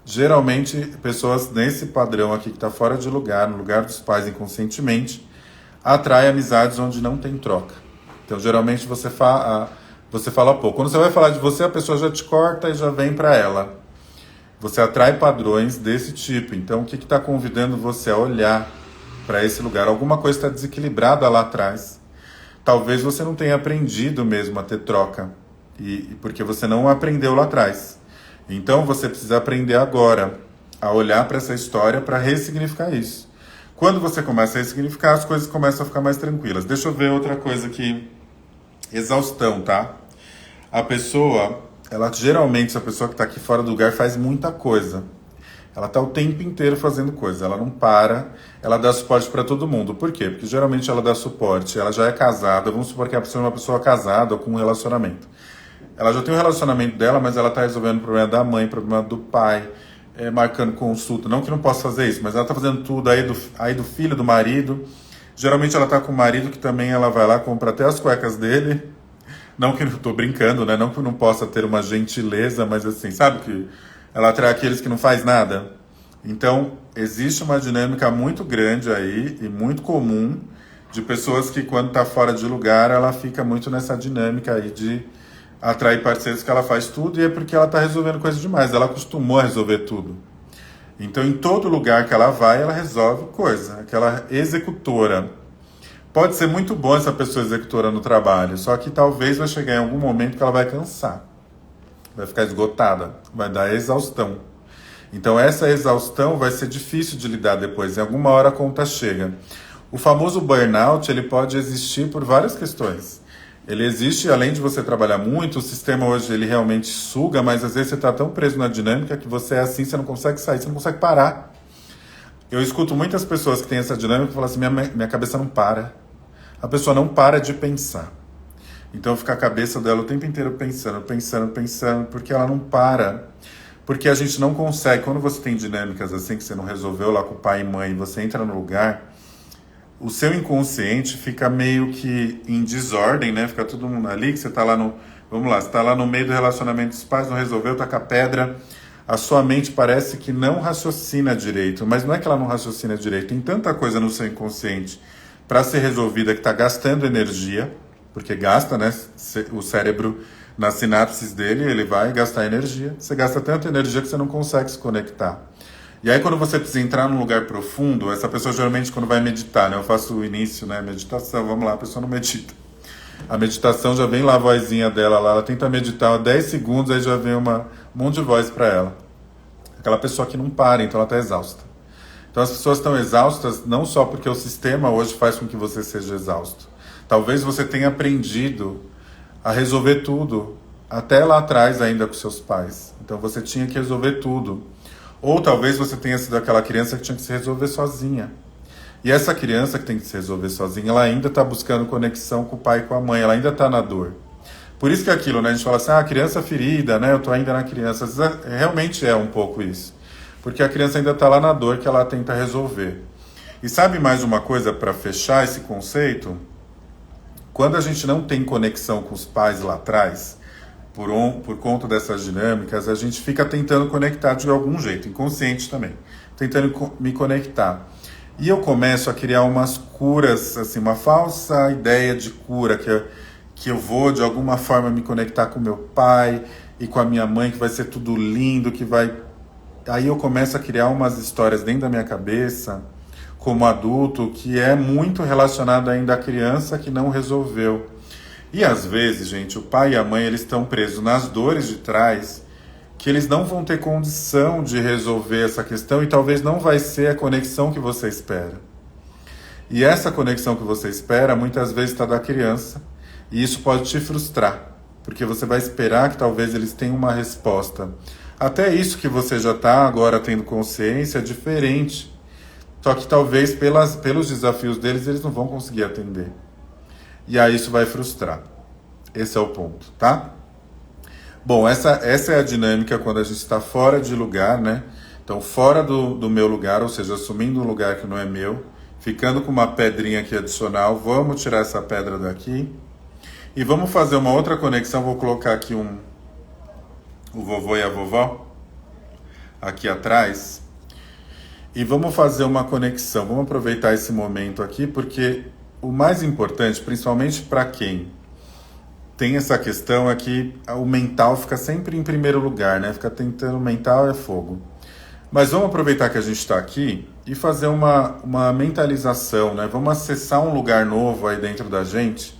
Speaker 1: Geralmente, pessoas nesse padrão aqui, que está fora de lugar, no lugar dos pais inconscientemente, atrai amizades onde não tem troca. Então, geralmente, você fala pouco. Quando você vai falar de você, a pessoa já te corta e já vem para ela. Você atrai padrões desse tipo. Então, o que está convidando você a olhar para esse lugar? Alguma coisa está desequilibrada lá atrás. Talvez você não tenha aprendido mesmo a ter troca. Porque você não aprendeu lá atrás. Então, você precisa aprender agora a olhar para essa história para ressignificar isso. Quando você começa a ressignificar, as coisas começam a ficar mais tranquilas. Deixa eu ver outra coisa aqui. Exaustão, tá? A pessoa, geralmente, essa pessoa que está aqui fora do lugar faz muita coisa. Ela está o tempo inteiro fazendo coisa, ela não para, ela dá suporte para todo mundo. Por quê? Porque geralmente ela dá suporte, ela já é casada, vamos supor que a pessoa é uma pessoa casada ou com um relacionamento. Ela já tem um relacionamento dela, mas ela está resolvendo o problema da mãe, o problema do pai, marcando consulta. Não que não possa fazer isso, mas ela está fazendo tudo aí do filho, do marido. Geralmente ela tá com o marido que também ela vai lá, compra até as cuecas dele. Não que eu tô brincando, né? Não que eu não possa ter uma gentileza, mas assim, sabe que ela atrai aqueles que não faz nada? Então, existe uma dinâmica muito grande aí e muito comum de pessoas que quando está fora de lugar, ela fica muito nessa dinâmica aí de atrair parceiros que ela faz tudo e é porque ela está resolvendo coisas demais. Ela acostumou a resolver tudo. Então, em todo lugar que ela vai, ela resolve coisa. Aquela executora. Pode ser muito bom essa pessoa executora no trabalho, só que talvez vai chegar em algum momento que ela vai cansar. Vai ficar esgotada. Vai dar exaustão. Então, essa exaustão vai ser difícil de lidar depois. Em alguma hora a conta chega. O famoso burnout, ele pode existir por várias questões. Ele existe, além de você trabalhar muito, o sistema hoje ele realmente suga, mas às vezes você está tão preso na dinâmica que você é assim, você não consegue sair, você não consegue parar. Eu escuto muitas pessoas que têm essa dinâmica e falam assim, minha cabeça não para. A pessoa não para de pensar. Então fica a cabeça dela o tempo inteiro pensando, porque ela não para. Porque a gente não consegue, quando você tem dinâmicas assim, que você não resolveu lá com o pai e mãe, você entra no lugar, o seu inconsciente fica meio que em desordem, né? Fica todo mundo ali, que você tá lá no... Vamos lá, você tá lá no meio do relacionamento dos pais, não resolveu, tá com a pedra. A sua mente parece que não raciocina direito. Mas não é que ela não raciocina direito. Tem tanta coisa no seu inconsciente para ser resolvida que tá gastando energia, porque gasta, né? O cérebro, nas sinapses dele, ele vai gastar energia. Você gasta tanta energia que você não consegue se conectar. E aí quando você precisa entrar num lugar profundo, essa pessoa geralmente quando vai meditar, né? Eu faço o início, né? Meditação, vamos lá, a pessoa não medita. A meditação já vem lá a vozinha dela lá, ela tenta meditar 10 segundos, aí já vem um monte de voz para ela. Aquela pessoa que não para, então ela está exausta. Então as pessoas estão exaustas não só porque o sistema hoje faz com que você seja exausto. Talvez você tenha aprendido a resolver tudo, até lá atrás ainda com seus pais. Então você tinha que resolver tudo. Ou talvez você tenha sido aquela criança que tinha que se resolver sozinha. E essa criança que tem que se resolver sozinha, ela ainda está buscando conexão com o pai e com a mãe, ela ainda está na dor. Por isso que aquilo, né? A gente fala assim, criança ferida, né? Eu tô ainda na criança. Realmente é um pouco isso. Porque a criança ainda está lá na dor que ela tenta resolver. E sabe mais uma coisa para fechar esse conceito? Quando a gente não tem conexão com os pais lá atrás, por conta dessas dinâmicas, a gente fica tentando conectar de algum jeito, inconsciente também, tentando me conectar. E eu começo a criar umas curas, assim, uma falsa ideia de cura, que eu vou de alguma forma me conectar com meu pai e com a minha mãe, que vai ser tudo lindo, que vai... Aí eu começo a criar umas histórias dentro da minha cabeça, como adulto, que é muito relacionado ainda à criança que não resolveu. E às vezes, gente, o pai e a mãe eles estão presos nas dores de trás, que eles não vão ter condição de resolver essa questão e talvez não vai ser a conexão que você espera. E essa conexão que você espera muitas vezes está da criança e isso pode te frustrar, porque você vai esperar que talvez eles tenham uma resposta. Até isso que você já está agora tendo consciência é diferente, só que talvez pelos desafios deles eles não vão conseguir atender. E aí isso vai frustrar. Esse é o ponto, tá? Bom, essa é a dinâmica quando a gente está fora de lugar, né? Então, fora do meu lugar, ou seja, assumindo um lugar que não é meu, ficando com uma pedrinha aqui adicional, vamos tirar essa pedra daqui e vamos fazer uma outra conexão. Vou colocar aqui o vovô e a vovó aqui atrás e vamos fazer uma conexão. Vamos aproveitar esse momento aqui, porque o mais importante, principalmente para quem tem essa questão, é que o mental fica sempre em primeiro lugar, né? Fica tentando, o mental é fogo. Mas vamos aproveitar que a gente está aqui e fazer uma mentalização, né? Vamos acessar um lugar novo aí dentro da gente,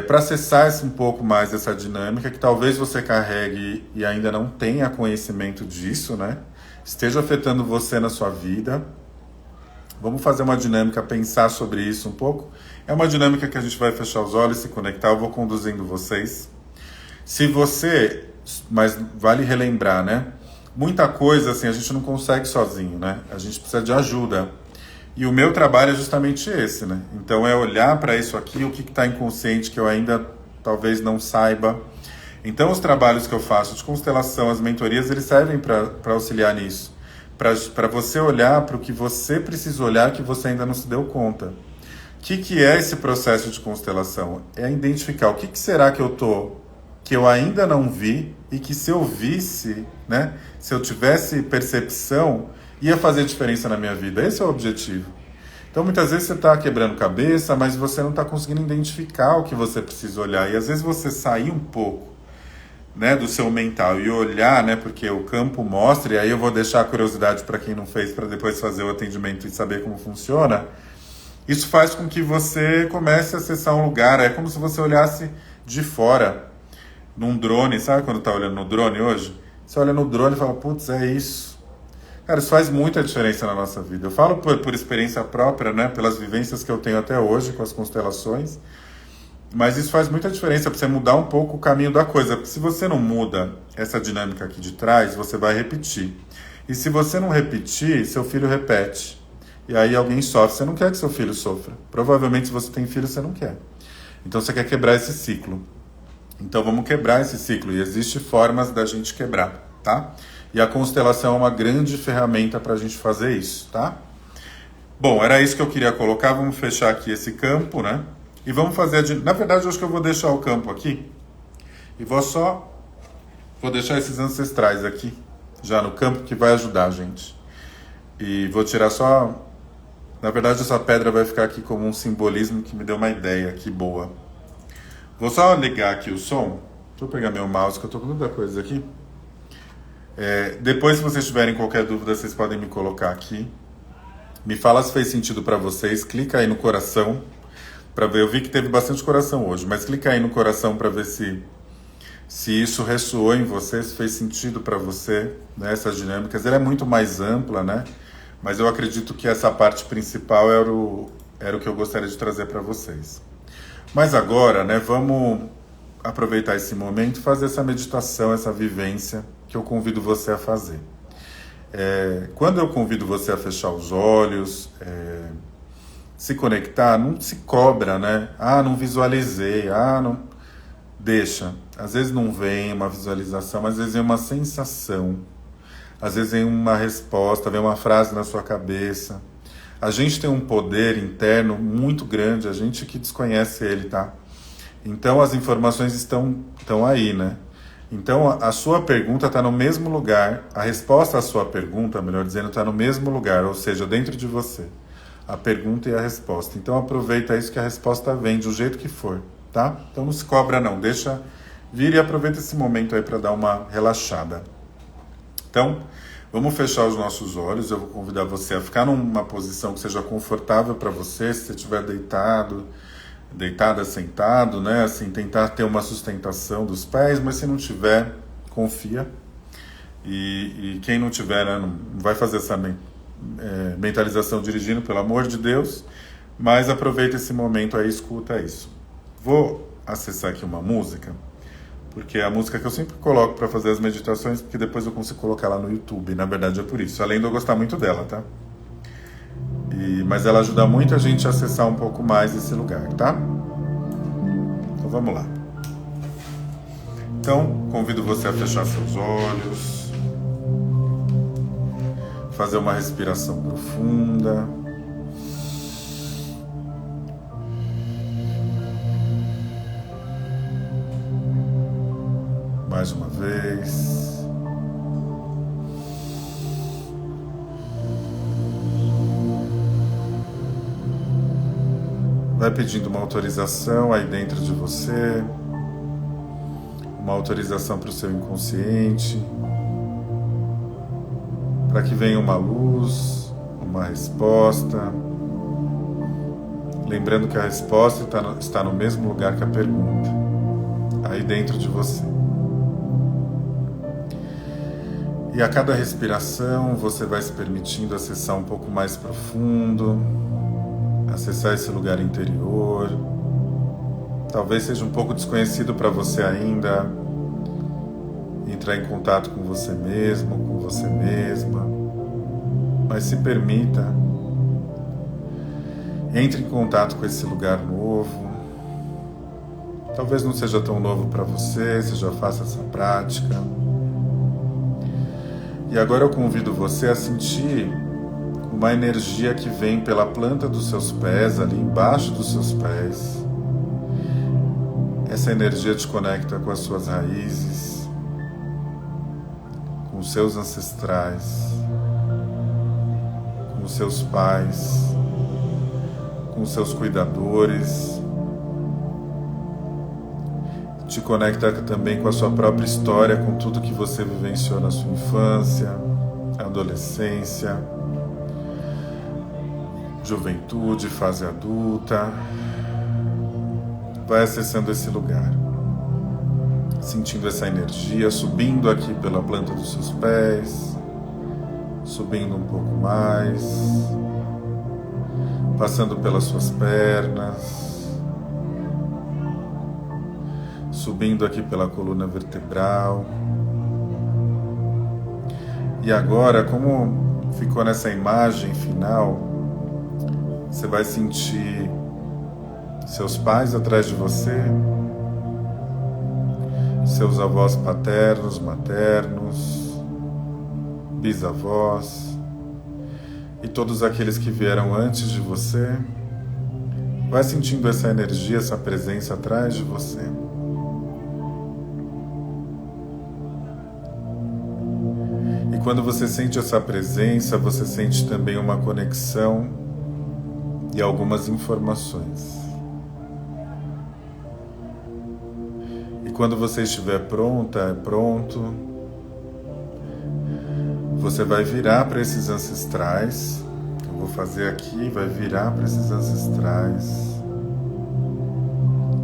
Speaker 1: para acessar um pouco mais essa dinâmica que talvez você carregue e ainda não tenha conhecimento disso, né? Esteja afetando você na sua vida. Vamos fazer uma dinâmica, pensar sobre isso um pouco. É uma dinâmica que a gente vai fechar os olhos, se conectar, eu vou conduzindo vocês. Mas vale relembrar, né? Muita coisa, assim, a gente não consegue sozinho, né? A gente precisa de ajuda. E o meu trabalho é justamente esse, né? Então é olhar para isso aqui, o que está inconsciente, que eu ainda talvez não saiba. Então os trabalhos que eu faço de constelação, as mentorias, eles servem para auxiliar nisso. Para você olhar para o que você precisa olhar que você ainda não se deu conta. O que é esse processo de constelação? É identificar o que será que eu ainda não vi e que se eu visse, né, se eu tivesse percepção, ia fazer diferença na minha vida. Esse é o objetivo. Então, muitas vezes você está quebrando cabeça, mas você não está conseguindo identificar o que você precisa olhar. E às vezes você sair um pouco, né, do seu mental e olhar, né, porque o campo mostra, e aí eu vou deixar a curiosidade para quem não fez, para depois fazer o atendimento e saber como funciona. Isso faz com que você comece a acessar um lugar, é como se você olhasse de fora, num drone, sabe quando está olhando no drone hoje? Você olha no drone e fala, putz, é isso. Cara, isso faz muita diferença na nossa vida. Eu falo por experiência própria, né, pelas vivências que eu tenho até hoje com as constelações, mas isso faz muita diferença para você mudar um pouco o caminho da coisa. Porque se você não muda essa dinâmica aqui de trás, você vai repetir. E se você não repetir, seu filho repete. E aí alguém sofre. Você não quer que seu filho sofra. Provavelmente, se você tem filho, você não quer. Então você quer quebrar esse ciclo. Então vamos quebrar esse ciclo. E existem formas da gente quebrar, tá? E a constelação é uma grande ferramenta para a gente fazer isso, tá? Bom, era isso que eu queria colocar. Vamos fechar aqui esse campo, né? E vamos fazer... Na verdade, eu acho que eu vou deixar o campo aqui. E vou deixar esses ancestrais aqui, já no campo, que vai ajudar a gente. E vou tirar só... Na verdade, essa pedra vai ficar aqui como um simbolismo que me deu uma ideia aqui boa. Vou só ligar aqui o som. Deixa eu pegar meu mouse, que eu tô com tanta coisa aqui. Depois, se vocês tiverem qualquer dúvida, vocês podem me colocar aqui. Me fala se fez sentido para vocês. Clica aí no coração para ver. Eu vi que teve bastante coração hoje, mas clica aí no coração para ver se isso ressoou em você, se fez sentido para você, né, essas dinâmicas. Ela é muito mais ampla, né? Mas eu acredito que essa parte principal era o que eu gostaria de trazer para vocês. Mas agora, né, vamos aproveitar esse momento e fazer essa meditação, essa vivência que eu convido você a fazer. Quando eu convido você a fechar os olhos, se conectar, não se cobra, né? Ah, não visualizei, não... Deixa. Às vezes não vem uma visualização, às vezes vem uma sensação. Às vezes vem uma resposta, vem uma frase na sua cabeça. A gente tem um poder interno muito grande, a gente que desconhece ele, tá? Então as informações estão aí, né? Então a sua pergunta está no mesmo lugar, a resposta à sua pergunta, melhor dizendo, está no mesmo lugar, ou seja, dentro de você. A pergunta e a resposta. Então aproveita isso que a resposta vem, do jeito que for, tá? Então não se cobra não, deixa vir e aproveita esse momento aí para dar uma relaxada. Então, vamos fechar os nossos olhos. Eu vou convidar você a ficar numa posição que seja confortável para você. Se você estiver deitada, sentado, né? Assim, tentar ter uma sustentação dos pés, mas se não tiver, confia. E quem não tiver, né, não vai fazer essa mentalização dirigindo, pelo amor de Deus. Mas aproveita esse momento aí, escuta isso. Vou acessar aqui uma música, porque é a música que eu sempre coloco para fazer as meditações, porque depois eu consigo colocar lá no YouTube, na verdade é por isso, além de eu gostar muito dela, tá? Mas ela ajuda muito a gente a acessar um pouco mais esse lugar, tá? Então vamos lá. Então, convido você a fechar seus olhos, fazer uma respiração profunda. Mais uma vez. Vai pedindo uma autorização aí dentro de você, uma autorização para o seu inconsciente, para que venha uma luz, uma resposta. Lembrando que a resposta está no mesmo lugar que a pergunta, aí dentro de você. E a cada respiração você vai se permitindo acessar um pouco mais profundo, acessar esse lugar interior. Talvez seja um pouco desconhecido para você ainda, entrar em contato com você mesmo, com você mesma. Mas se permita, entre em contato com esse lugar novo. Talvez não seja tão novo para você já faça essa prática. E agora eu convido você a sentir uma energia que vem pela planta dos seus pés, ali embaixo dos seus pés. Essa energia te conecta com as suas raízes, com os seus ancestrais, com os seus pais, com os seus cuidadores, te conecta também com a sua própria história, com tudo que você vivenciou na sua infância, adolescência, juventude, fase adulta. Vai acessando esse lugar, sentindo essa energia, subindo aqui pela planta dos seus pés, subindo um pouco mais, passando pelas suas pernas, subindo aqui pela coluna vertebral. E agora, como ficou nessa imagem final, você vai sentir seus pais atrás de você, seus avós paternos, maternos, bisavós e todos aqueles que vieram antes de você. Vai sentindo essa energia, essa presença atrás de você. E quando você sente essa presença, você sente também uma conexão e algumas informações. E quando você estiver pronto, você vai virar para esses ancestrais. Eu vou fazer aqui, vai virar para esses ancestrais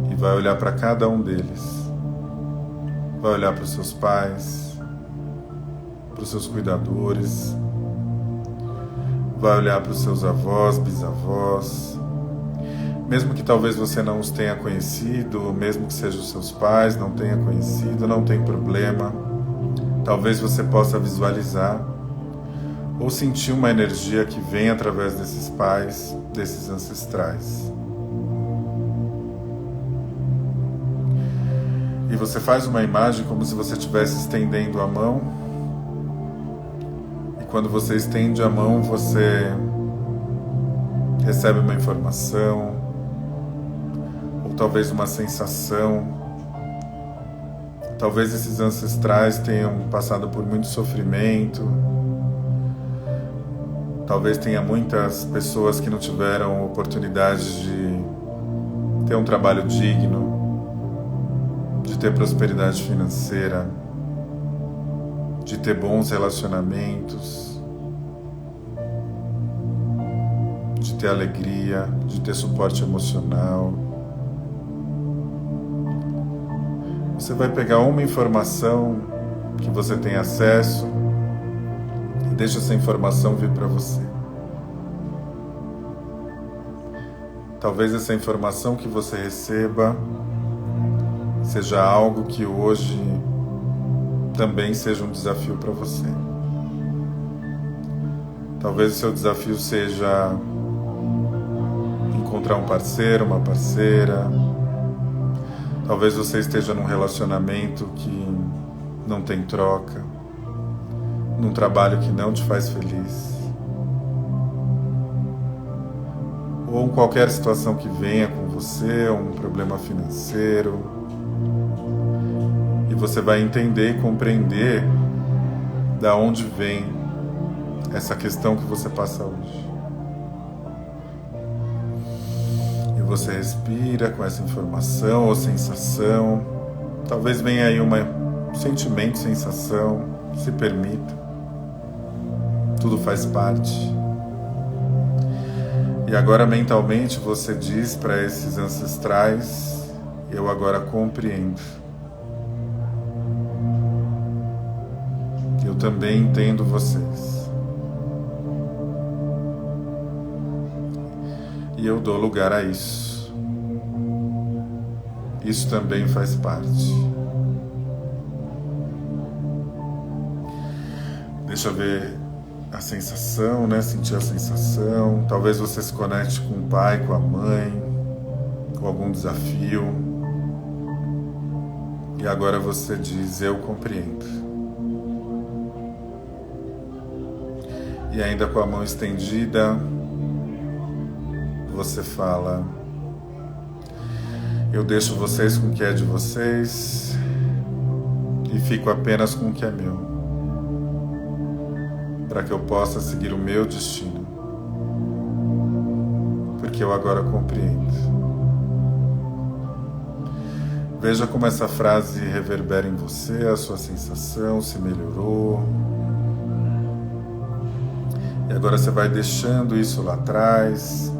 Speaker 1: e vai olhar para cada um deles. Vai olhar para os seus pais, para os seus cuidadores, vai olhar para os seus avós, bisavós. Mesmo que talvez você não os tenha conhecido, mesmo que sejam os seus pais, não tenha conhecido, não tem problema. Talvez você possa visualizar ou sentir uma energia que vem através desses pais, desses ancestrais. E você faz uma imagem como se você estivesse estendendo a mão. E quando você estende a mão, você recebe uma informação, talvez uma sensação. Talvez esses ancestrais tenham passado por muito sofrimento. Talvez tenha muitas pessoas que não tiveram oportunidade de ter um trabalho digno, de ter prosperidade financeira, de ter bons relacionamentos, de ter alegria, de ter suporte emocional. Você vai pegar uma informação que você tem acesso e deixa essa informação vir para você. Talvez essa informação que você receba seja algo que hoje também seja um desafio para você. Talvez o seu desafio seja encontrar um parceiro, uma parceira. Talvez você esteja num relacionamento que não tem troca, num trabalho que não te faz feliz, ou em qualquer situação que venha com você, um problema financeiro, e você vai entender e compreender da onde vem essa questão que você passa hoje. Você respira com essa informação ou sensação. Talvez venha aí um sentimento, sensação. Se permita. Tudo faz parte. E agora mentalmente você diz para esses ancestrais: eu agora compreendo. Eu também entendo vocês. E eu dou lugar a isso. Isso também faz parte. Deixa eu ver a sensação, né? Sentir a sensação. Talvez você se conecte com o pai, com a mãe, com algum desafio. E agora você diz: eu compreendo. E ainda com a mão estendida, você fala: eu deixo vocês com o que é de vocês e fico apenas com o que é meu, para que eu possa seguir o meu destino. Porque que eu agora compreendo. Veja como essa frase reverbera em você, a sua sensação se melhorou. E agora você vai deixando isso lá atrás,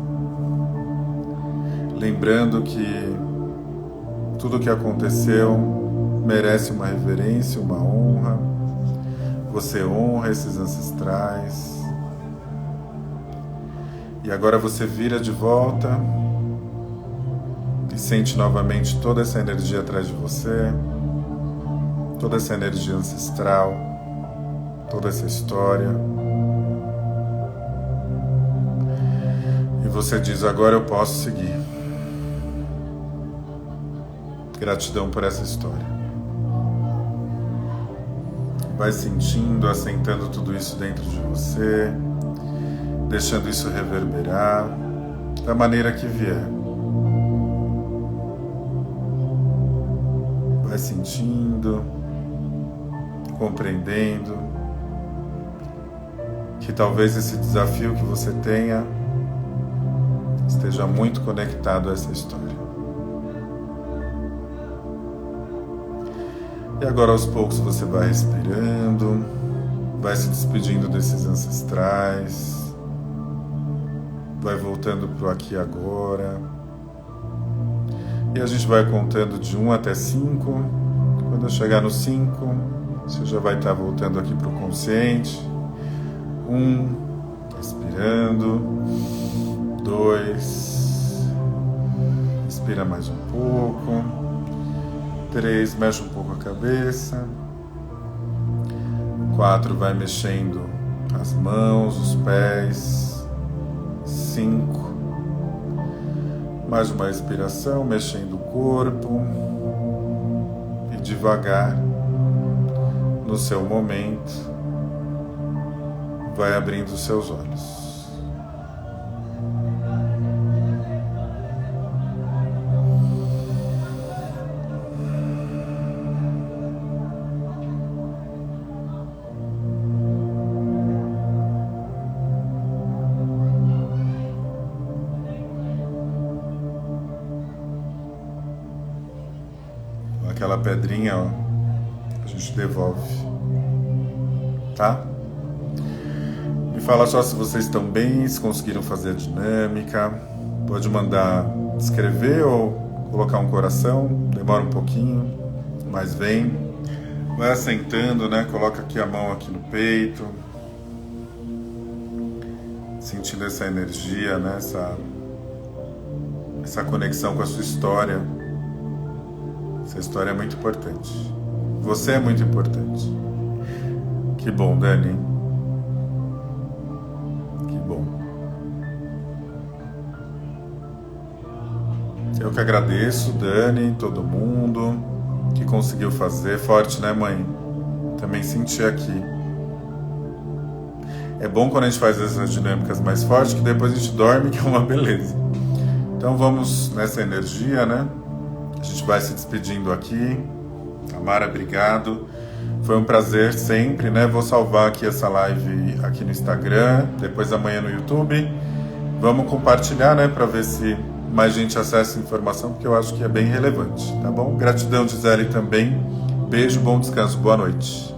Speaker 1: lembrando que tudo o que aconteceu merece uma reverência, uma honra. Você honra esses ancestrais. E agora você vira de volta e sente novamente toda essa energia atrás de você, toda essa energia ancestral, toda essa história. E você diz, agora eu posso seguir. Gratidão por essa história. Vai sentindo, assentando tudo isso dentro de você, deixando isso reverberar da maneira que vier. Vai sentindo, compreendendo que talvez esse desafio que você tenha esteja muito conectado a essa história. E agora aos poucos você vai respirando, vai se despedindo desses ancestrais, vai voltando para o aqui e agora. E a gente vai contando de 1 até 5. Quando eu chegar no 5, você já vai estar voltando aqui para o consciente. 1, respirando. 2, respira mais um pouco. 3, mexe um pouco a cabeça. 4, vai mexendo as mãos, os pés. 5, mais uma respiração, mexendo o corpo. E devagar, no seu momento, vai abrindo os seus olhos. Aquela pedrinha, ó, a gente devolve, tá? Me fala só se vocês estão bem, se conseguiram fazer a dinâmica. Pode mandar escrever ou colocar um coração, demora um pouquinho, mas vem. Vai assentando, né? Coloca aqui a mão aqui no peito, sentindo essa energia, né? Essa conexão com a sua história. Essa história é muito importante. Você é muito importante. Que bom, Dani. Que bom. Eu que agradeço, Dani, todo mundo que conseguiu fazer. Forte, né, mãe? Também senti aqui. É bom quando a gente faz essas dinâmicas mais fortes, que depois a gente dorme, que é uma beleza. Então vamos nessa energia, né? A gente vai se despedindo aqui. Tamara, obrigado. Foi um prazer sempre, né? Vou salvar aqui essa live aqui no Instagram, depois amanhã no YouTube. Vamos compartilhar, né? Para ver se mais gente acessa a informação, porque eu acho que é bem relevante, tá bom? Gratidão, Gisele, também. Beijo, bom descanso, boa noite.